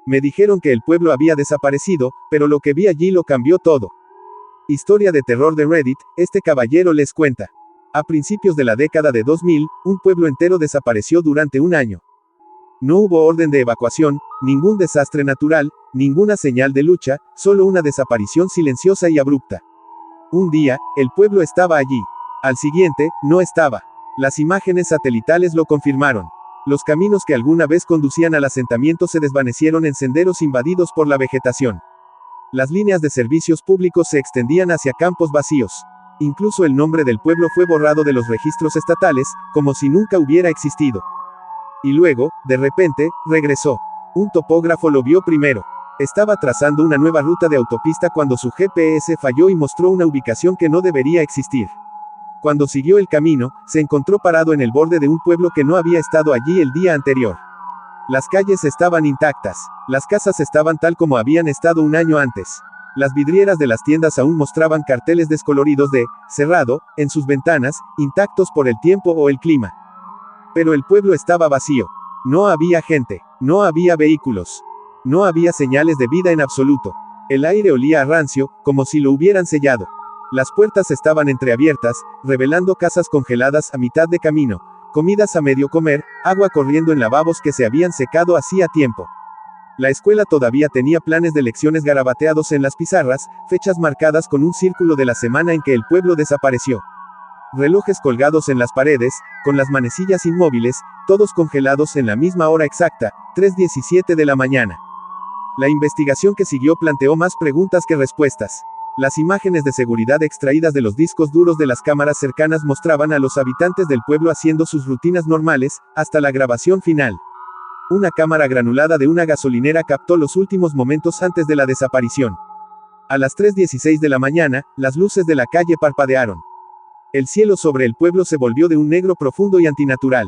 Me dijeron que el pueblo había desaparecido, pero lo que vi allí lo cambió todo. Historia de terror de Reddit, este caballero les cuenta. A principios de la década de 2000, un pueblo entero desapareció durante un año. No hubo orden de evacuación, ningún desastre natural, ninguna señal de lucha, solo una desaparición silenciosa y abrupta. Un día, el pueblo estaba allí. Al siguiente, no estaba. Las imágenes satelitales lo confirmaron. Los caminos que alguna vez conducían al asentamiento se desvanecieron en senderos invadidos por la vegetación. Las líneas de servicios públicos se extendían hacia campos vacíos. Incluso el nombre del pueblo fue borrado de los registros estatales, como si nunca hubiera existido. Y luego, de repente, regresó. Un topógrafo lo vio primero. Estaba trazando una nueva ruta de autopista cuando su GPS falló y mostró una ubicación que no debería existir. Cuando siguió el camino, se encontró parado en el borde de un pueblo que no había estado allí el día anterior. Las calles estaban intactas. Las casas estaban tal como habían estado un año antes. Las vidrieras de las tiendas aún mostraban carteles descoloridos de cerrado en sus ventanas, intactos por el tiempo o el clima. Pero el pueblo estaba vacío. No había gente. No había vehículos. No había señales de vida en absoluto. El aire olía a rancio, como si lo hubieran sellado. Las puertas estaban entreabiertas, revelando casas congeladas a mitad de camino, comidas a medio comer, agua corriendo en lavabos que se habían secado hacía tiempo. La escuela todavía tenía planes de lecciones garabateados en las pizarras, fechas marcadas con un círculo de la semana en que el pueblo desapareció. Relojes colgados en las paredes, con las manecillas inmóviles, todos congelados en la misma hora exacta, 3:17 de la mañana. La investigación que siguió planteó más preguntas que respuestas. Las imágenes de seguridad extraídas de los discos duros de las cámaras cercanas mostraban a los habitantes del pueblo haciendo sus rutinas normales, hasta la grabación final. Una cámara granulada de una gasolinera captó los últimos momentos antes de la desaparición. A las 3:16 de la mañana, las luces de la calle parpadearon. El cielo sobre el pueblo se volvió de un negro profundo y antinatural.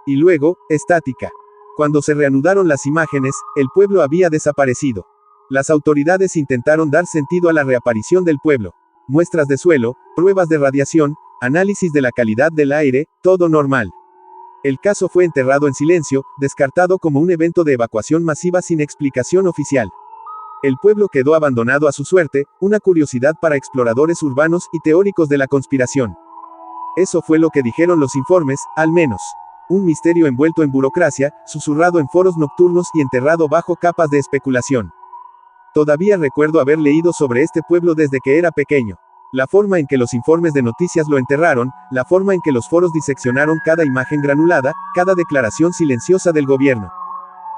Y luego, estática. Cuando se reanudaron las imágenes, el pueblo había desaparecido. Las autoridades intentaron dar sentido a la reaparición del pueblo. Muestras de suelo, pruebas de radiación, análisis de la calidad del aire, todo normal. El caso fue enterrado en silencio, descartado como un evento de evacuación masiva sin explicación oficial. El pueblo quedó abandonado a su suerte, una curiosidad para exploradores urbanos y teóricos de la conspiración. Eso fue lo que dijeron los informes, al menos. Un misterio envuelto en burocracia, susurrado en foros nocturnos y enterrado bajo capas de especulación. Todavía recuerdo haber leído sobre este pueblo desde que era pequeño. La forma en que los informes de noticias lo enterraron, la forma en que los foros diseccionaron cada imagen granulada, cada declaración silenciosa del gobierno.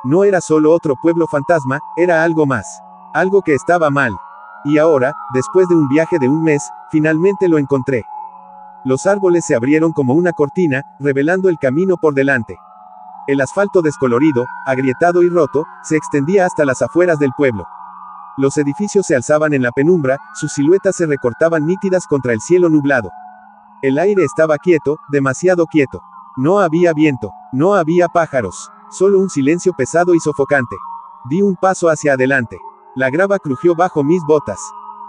No era solo otro pueblo fantasma, era algo más. Algo que estaba mal. Y ahora, después de un viaje de un mes, finalmente lo encontré. Los árboles se abrieron como una cortina, revelando el camino por delante. El asfalto descolorido, agrietado y roto, se extendía hasta las afueras del pueblo. Los edificios se alzaban en la penumbra, sus siluetas se recortaban nítidas contra el cielo nublado. El aire estaba quieto, demasiado quieto. No había viento, no había pájaros, solo un silencio pesado y sofocante. Di un paso hacia adelante. La grava crujió bajo mis botas.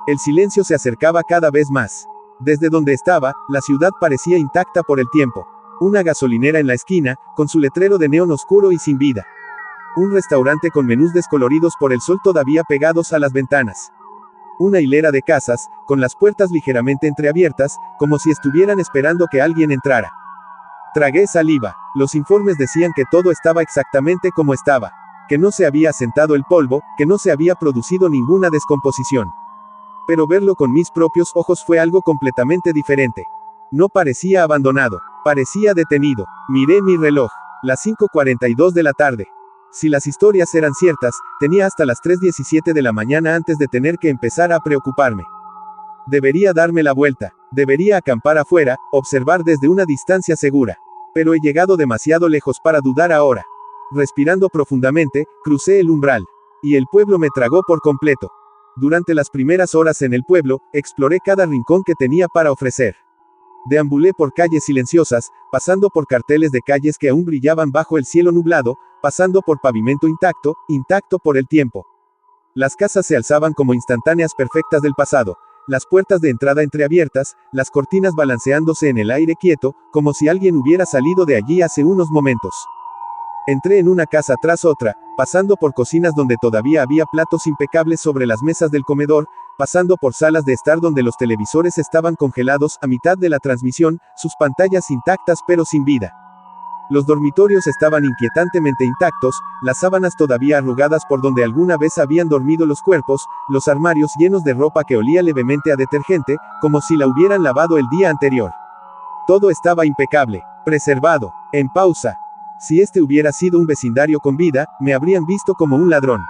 El silencio se acercaba cada vez más. Desde donde estaba, la ciudad parecía intacta por el tiempo. Una gasolinera en la esquina, con su letrero de neón oscuro y sin vida. Un restaurante con menús descoloridos por el sol todavía pegados a las ventanas. Una hilera de casas, con las puertas ligeramente entreabiertas, como si estuvieran esperando que alguien entrara. Tragué saliva. Los informes decían que todo estaba exactamente como estaba. Que no se había asentado el polvo, que no se había producido ninguna descomposición. Pero verlo con mis propios ojos fue algo completamente diferente. No parecía abandonado. Parecía detenido. Miré mi reloj. Las 5:42 de la tarde. Si las historias eran ciertas, tenía hasta las 3:17 de la mañana antes de tener que empezar a preocuparme. Debería darme la vuelta. Debería acampar afuera, observar desde una distancia segura. Pero he llegado demasiado lejos para dudar ahora. Respirando profundamente, crucé el umbral. Y el pueblo me tragó por completo. Durante las primeras horas en el pueblo, exploré cada rincón que tenía para ofrecer. Deambulé por calles silenciosas, pasando por carteles de calles que aún brillaban bajo el cielo nublado, pasando por pavimento intacto, intacto por el tiempo. Las casas se alzaban como instantáneas perfectas del pasado, las puertas de entrada entreabiertas, las cortinas balanceándose en el aire quieto, como si alguien hubiera salido de allí hace unos momentos. Entré en una casa tras otra, pasando por cocinas donde todavía había platos impecables sobre las mesas del comedor, pasando por salas de estar donde los televisores estaban congelados a mitad de la transmisión, sus pantallas intactas pero sin vida. Los dormitorios estaban inquietantemente intactos, las sábanas todavía arrugadas por donde alguna vez habían dormido los cuerpos, los armarios llenos de ropa que olía levemente a detergente, como si la hubieran lavado el día anterior. Todo estaba impecable, preservado, en pausa. Si este hubiera sido un vecindario con vida, me habrían visto como un ladrón.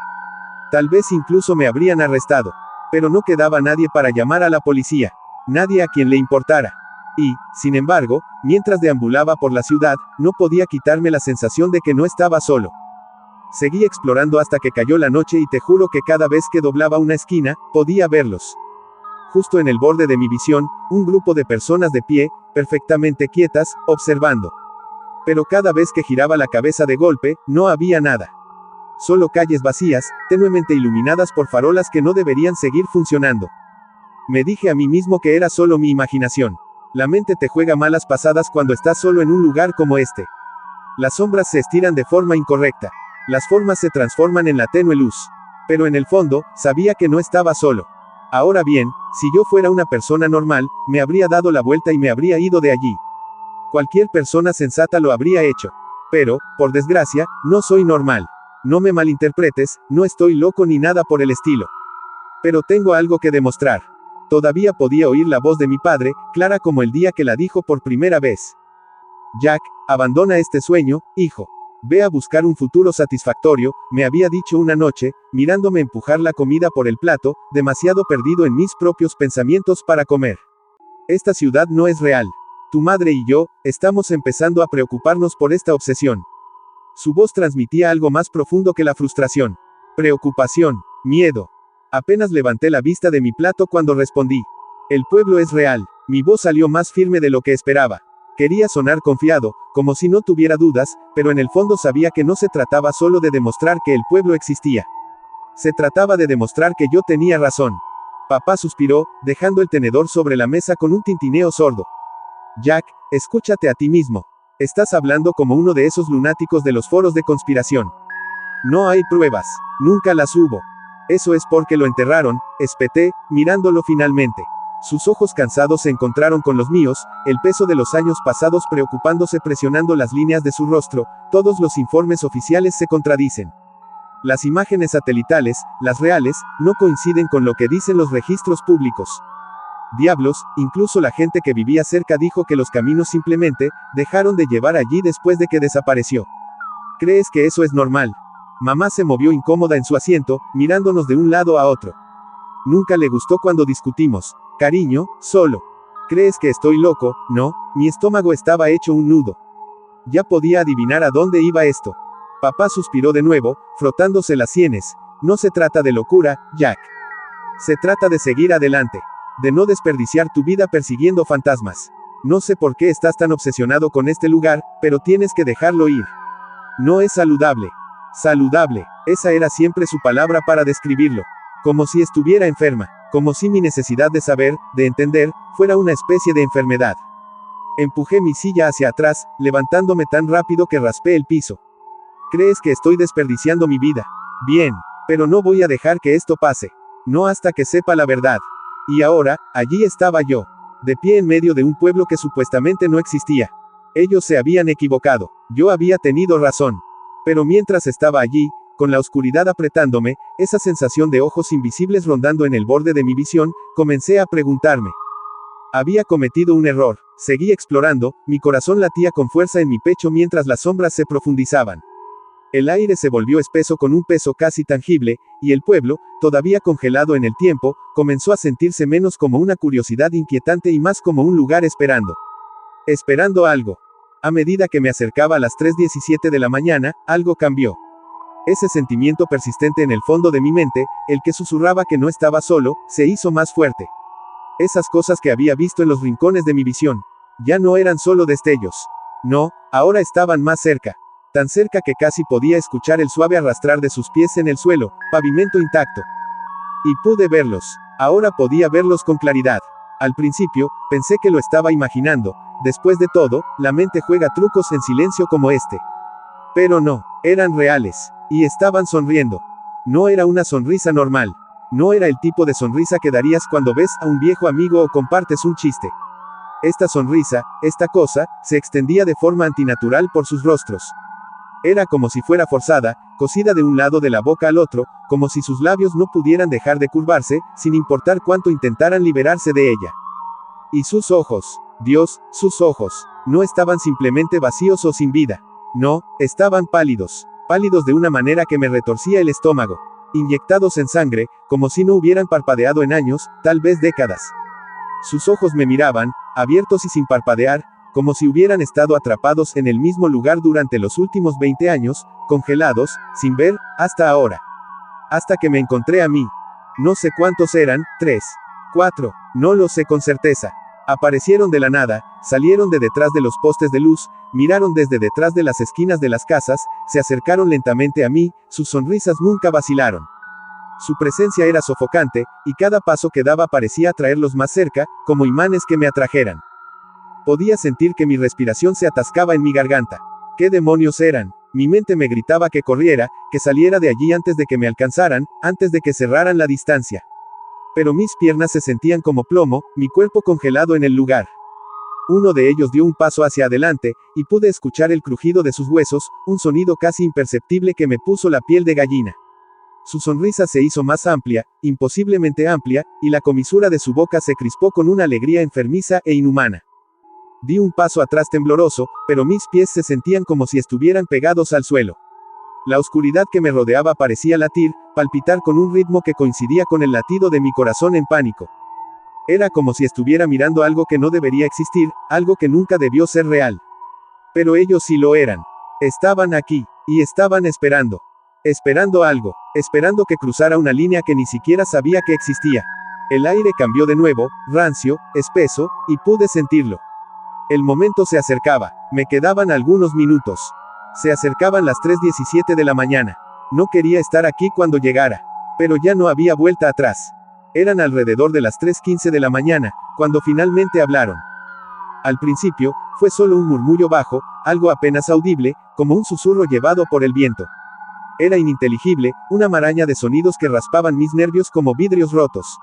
Tal vez incluso me habrían arrestado. Pero no quedaba nadie para llamar a la policía. Nadie a quien le importara. Y, sin embargo, mientras deambulaba por la ciudad, no podía quitarme la sensación de que no estaba solo. Seguí explorando hasta que cayó la noche y te juro que cada vez que doblaba una esquina, podía verlos. Justo en el borde de mi visión, un grupo de personas de pie, perfectamente quietas, observando. Pero cada vez que giraba la cabeza de golpe, no había nada. Solo calles vacías, tenuemente iluminadas por farolas que no deberían seguir funcionando. Me dije a mí mismo que era solo mi imaginación. La mente te juega malas pasadas cuando estás solo en un lugar como este. Las sombras se estiran de forma incorrecta. Las formas se transforman en la tenue luz. Pero en el fondo, sabía que no estaba solo. Ahora bien, si yo fuera una persona normal, me habría dado la vuelta y me habría ido de allí. Cualquier persona sensata lo habría hecho. Pero, por desgracia, no soy normal. No me malinterpretes, no estoy loco ni nada por el estilo. Pero tengo algo que demostrar. Todavía podía oír la voz de mi padre, clara como el día que la dijo por primera vez. Jack, abandona este sueño, hijo. Ve a buscar un futuro satisfactorio, me había dicho una noche, mirándome empujar la comida por el plato, demasiado perdido en mis propios pensamientos para comer. Esta ciudad no es real. Tu madre y yo, estamos empezando a preocuparnos por esta obsesión. Su voz transmitía algo más profundo que la frustración. Preocupación, miedo. Apenas levanté la vista de mi plato cuando respondí. El pueblo es real. Mi voz salió más firme de lo que esperaba. Quería sonar confiado, como si no tuviera dudas, pero en el fondo sabía que no se trataba solo de demostrar que el pueblo existía. Se trataba de demostrar que yo tenía razón. Papá suspiró, dejando el tenedor sobre la mesa con un tintineo sordo. Jack, escúchate a ti mismo. Estás hablando como uno de esos lunáticos de los foros de conspiración. No hay pruebas. Nunca las hubo. Eso es porque lo enterraron, espeté, mirándolo finalmente. Sus ojos cansados se encontraron con los míos, el peso de los años pasados preocupándose presionando las líneas de su rostro, todos los informes oficiales se contradicen. Las imágenes satelitales, las reales, no coinciden con lo que dicen los registros públicos. Diablos, incluso la gente que vivía cerca dijo que los caminos simplemente, dejaron de llevar allí después de que desapareció. ¿Crees que eso es normal? Mamá se movió incómoda en su asiento, mirándonos de un lado a otro. Nunca le gustó cuando discutimos. Cariño, solo. ¿Crees que estoy loco? No, mi estómago estaba hecho un nudo. Ya podía adivinar a dónde iba esto. Papá suspiró de nuevo, frotándose las sienes. No se trata de locura, Jack. Se trata de seguir adelante. De no desperdiciar tu vida persiguiendo fantasmas. No sé por qué estás tan obsesionado con este lugar, pero tienes que dejarlo ir. No es saludable. Saludable. Esa era siempre su palabra para describirlo. Como si estuviera enferma. Como si mi necesidad de saber, de entender, fuera una especie de enfermedad. Empujé mi silla hacia atrás, levantándome tan rápido que raspé el piso. ¿Crees que estoy desperdiciando mi vida? Bien. Pero no voy a dejar que esto pase. No hasta que sepa la verdad. Y ahora, allí estaba yo. De pie en medio de un pueblo que supuestamente no existía. Ellos se habían equivocado. Yo había tenido razón. Pero mientras estaba allí, con la oscuridad apretándome, esa sensación de ojos invisibles rondando en el borde de mi visión, comencé a preguntarme. Había cometido un error. Seguí explorando, mi corazón latía con fuerza en mi pecho mientras las sombras se profundizaban. El aire se volvió espeso con un peso casi tangible, y el pueblo, todavía congelado en el tiempo, comenzó a sentirse menos como una curiosidad inquietante y más como un lugar esperando. Esperando algo. A medida que me acercaba a las 3:17 de la mañana, algo cambió. Ese sentimiento persistente en el fondo de mi mente, el que susurraba que no estaba solo, se hizo más fuerte. Esas cosas que había visto en los rincones de mi visión, ya no eran solo destellos. No, ahora estaban más cerca. Tan cerca que casi podía escuchar el suave arrastrar de sus pies en el suelo, pavimento intacto. Y pude verlos. Ahora podía verlos con claridad. Al principio, pensé que lo estaba imaginando. Después de todo, la mente juega trucos en silencio como este. Pero no, eran reales. Y estaban sonriendo. No era una sonrisa normal. No era el tipo de sonrisa que darías cuando ves a un viejo amigo o compartes un chiste. Esta sonrisa, esta cosa, se extendía de forma antinatural por sus rostros. Era como si fuera forzada, cosida de un lado de la boca al otro, como si sus labios no pudieran dejar de curvarse, sin importar cuánto intentaran liberarse de ella. Y sus ojos, Dios, sus ojos, no estaban simplemente vacíos o sin vida. No, estaban pálidos. Pálidos de una manera que me retorcía el estómago. Inyectados en sangre, como si no hubieran parpadeado en años, tal vez décadas. Sus ojos me miraban, abiertos y sin parpadear, como si hubieran estado atrapados en el mismo lugar durante los últimos 20 años, congelados, sin ver, hasta ahora. Hasta que me encontré a mí. No sé cuántos eran, 3, 4, no lo sé con certeza. Aparecieron de la nada, salieron de detrás de los postes de luz, miraron desde detrás de las esquinas de las casas, se acercaron lentamente a mí, sus sonrisas nunca vacilaron. Su presencia era sofocante, y cada paso que daba parecía atraerlos más cerca, como imanes que me atrajeran. Podía sentir que mi respiración se atascaba en mi garganta. ¿Qué demonios eran? Mi mente me gritaba que corriera, que saliera de allí antes de que me alcanzaran, antes de que cerraran la distancia. Pero mis piernas se sentían como plomo, mi cuerpo congelado en el lugar. Uno de ellos dio un paso hacia adelante, y pude escuchar el crujido de sus huesos, un sonido casi imperceptible que me puso la piel de gallina. Su sonrisa se hizo más amplia, imposiblemente amplia, y la comisura de su boca se crispó con una alegría enfermiza e inhumana. Di un paso atrás tembloroso, pero mis pies se sentían como si estuvieran pegados al suelo. La oscuridad que me rodeaba parecía latir, palpitar con un ritmo que coincidía con el latido de mi corazón en pánico. Era como si estuviera mirando algo que no debería existir, algo que nunca debió ser real. Pero ellos sí lo eran. Estaban aquí, y estaban esperando. Esperando algo, esperando que cruzara una línea que ni siquiera sabía que existía. El aire cambió de nuevo, rancio, espeso, y pude sentirlo. El momento se acercaba, me quedaban algunos minutos. Se acercaban las 3:17 de la mañana. No quería estar aquí cuando llegara. Pero ya no había vuelta atrás. Eran alrededor de las 3:15 de la mañana, cuando finalmente hablaron. Al principio, fue solo un murmullo bajo, algo apenas audible, como un susurro llevado por el viento. Era ininteligible, una maraña de sonidos que raspaban mis nervios como vidrios rotos.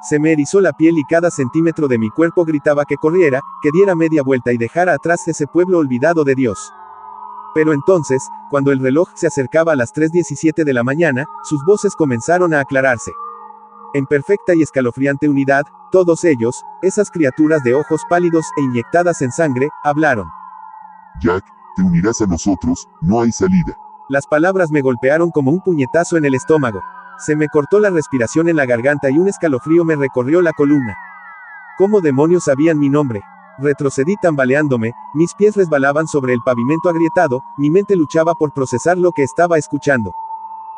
Se me erizó la piel y cada centímetro de mi cuerpo gritaba que corriera, que diera media vuelta y dejara atrás ese pueblo olvidado de Dios. Pero entonces, cuando el reloj se acercaba a las 3:17 de la mañana, sus voces comenzaron a aclararse. En perfecta y escalofriante unidad, todos ellos, esas criaturas de ojos pálidos e inyectadas en sangre, hablaron. Jack, te unirás a nosotros, no hay salida. Las palabras me golpearon como un puñetazo en el estómago. Se me cortó la respiración en la garganta y un escalofrío me recorrió la columna. ¿Cómo demonios sabían mi nombre? Retrocedí tambaleándome, mis pies resbalaban sobre el pavimento agrietado, mi mente luchaba por procesar lo que estaba escuchando.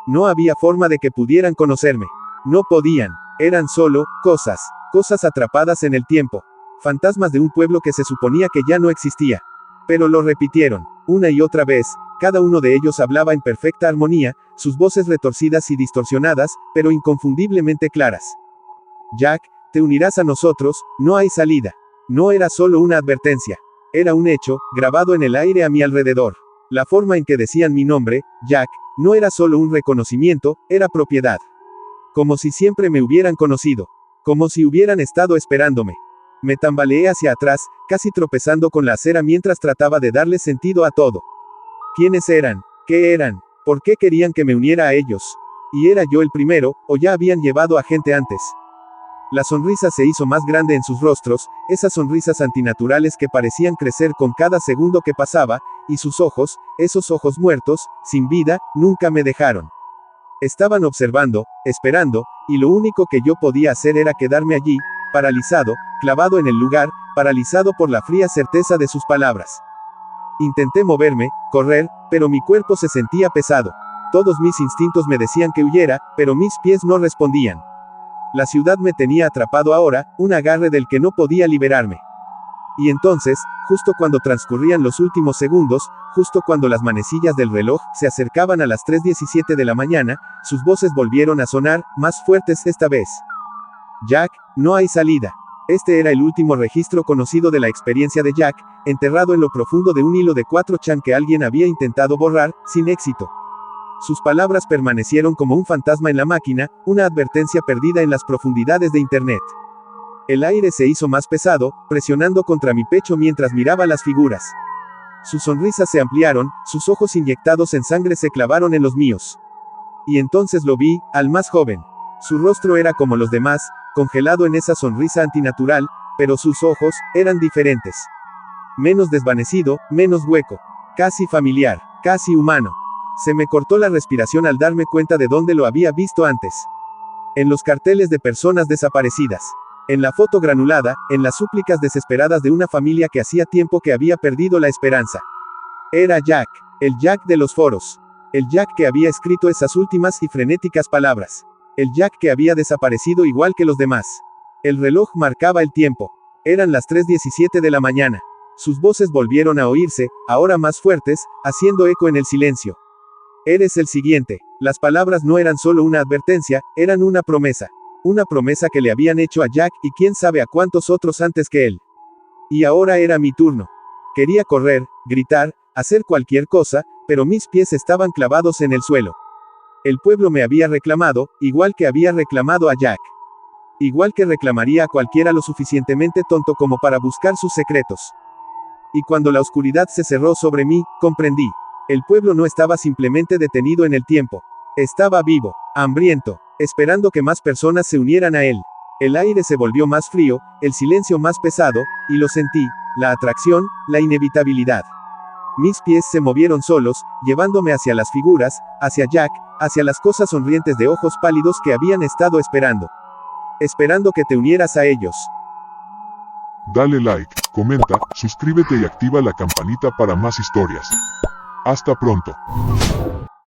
No había forma de que pudieran conocerme. No podían. Eran solo, cosas atrapadas en el tiempo. Fantasmas de un pueblo que se suponía que ya no existía. Pero lo repitieron, una y otra vez, cada uno de ellos hablaba en perfecta armonía, sus voces retorcidas y distorsionadas, pero inconfundiblemente claras. Jack, te unirás a nosotros, no hay salida. No era solo una advertencia. Era un hecho, grabado en el aire a mi alrededor. La forma en que decían mi nombre, Jack, no era solo un reconocimiento, era propiedad. Como si siempre me hubieran conocido. Como si hubieran estado esperándome. Me tambaleé hacia atrás, casi tropezando con la acera mientras trataba de darle sentido a todo. ¿Quiénes eran? ¿Qué eran? ¿Por qué querían que me uniera a ellos? ¿Y era yo el primero, o ya habían llevado a gente antes? La sonrisa se hizo más grande en sus rostros, esas sonrisas antinaturales que parecían crecer con cada segundo que pasaba, y sus ojos, esos ojos muertos, sin vida, nunca me dejaron. Estaban observando, esperando, y lo único que yo podía hacer era quedarme allí, paralizado, clavado en el lugar, paralizado por la fría certeza de sus palabras. Intenté moverme, correr, pero mi cuerpo se sentía pesado. Todos mis instintos me decían que huyera, pero mis pies no respondían. La ciudad me tenía atrapado ahora, un agarre del que no podía liberarme. Y entonces, justo cuando transcurrían los últimos segundos, justo cuando las manecillas del reloj se acercaban a las 3:17 de la mañana, sus voces volvieron a sonar, más fuertes esta vez. Jack, no hay salida. Este era el último registro conocido de la experiencia de Jack, enterrado en lo profundo de un hilo de 4chan que alguien había intentado borrar, sin éxito. Sus palabras permanecieron como un fantasma en la máquina, una advertencia perdida en las profundidades de Internet. El aire se hizo más pesado, presionando contra mi pecho mientras miraba las figuras. Sus sonrisas se ampliaron, sus ojos inyectados en sangre se clavaron en los míos. Y entonces lo vi, al más joven. Su rostro era como los demás, congelado en esa sonrisa antinatural, pero sus ojos, eran diferentes. Menos desvanecido, menos hueco. Casi familiar, casi humano. Se me cortó la respiración al darme cuenta de dónde lo había visto antes. En los carteles de personas desaparecidas. En la foto granulada, en las súplicas desesperadas de una familia que hacía tiempo que había perdido la esperanza. Era Jack, el Jack de los foros. El Jack que había escrito esas últimas y frenéticas palabras. El Jack que había desaparecido igual que los demás. El reloj marcaba el tiempo. Eran las 3:17 de la mañana. Sus voces volvieron a oírse, ahora más fuertes, haciendo eco en el silencio. Eres el siguiente. Las palabras no eran solo una advertencia, eran una promesa. Una promesa que le habían hecho a Jack y quién sabe a cuántos otros antes que él. Y ahora era mi turno. Quería correr, gritar, hacer cualquier cosa, pero mis pies estaban clavados en el suelo. El pueblo me había reclamado, igual que había reclamado a Jack. Igual que reclamaría a cualquiera lo suficientemente tonto como para buscar sus secretos. Y cuando la oscuridad se cerró sobre mí, comprendí. El pueblo no estaba simplemente detenido en el tiempo. Estaba vivo, hambriento, esperando que más personas se unieran a él. El aire se volvió más frío, el silencio más pesado, y lo sentí, la atracción, la inevitabilidad. Mis pies se movieron solos, llevándome hacia las figuras, hacia Jack, hacia las cosas sonrientes de ojos pálidos que habían estado esperando. Esperando que te unieras a ellos. Dale like, comenta, suscríbete y activa la campanita para más historias. Hasta pronto.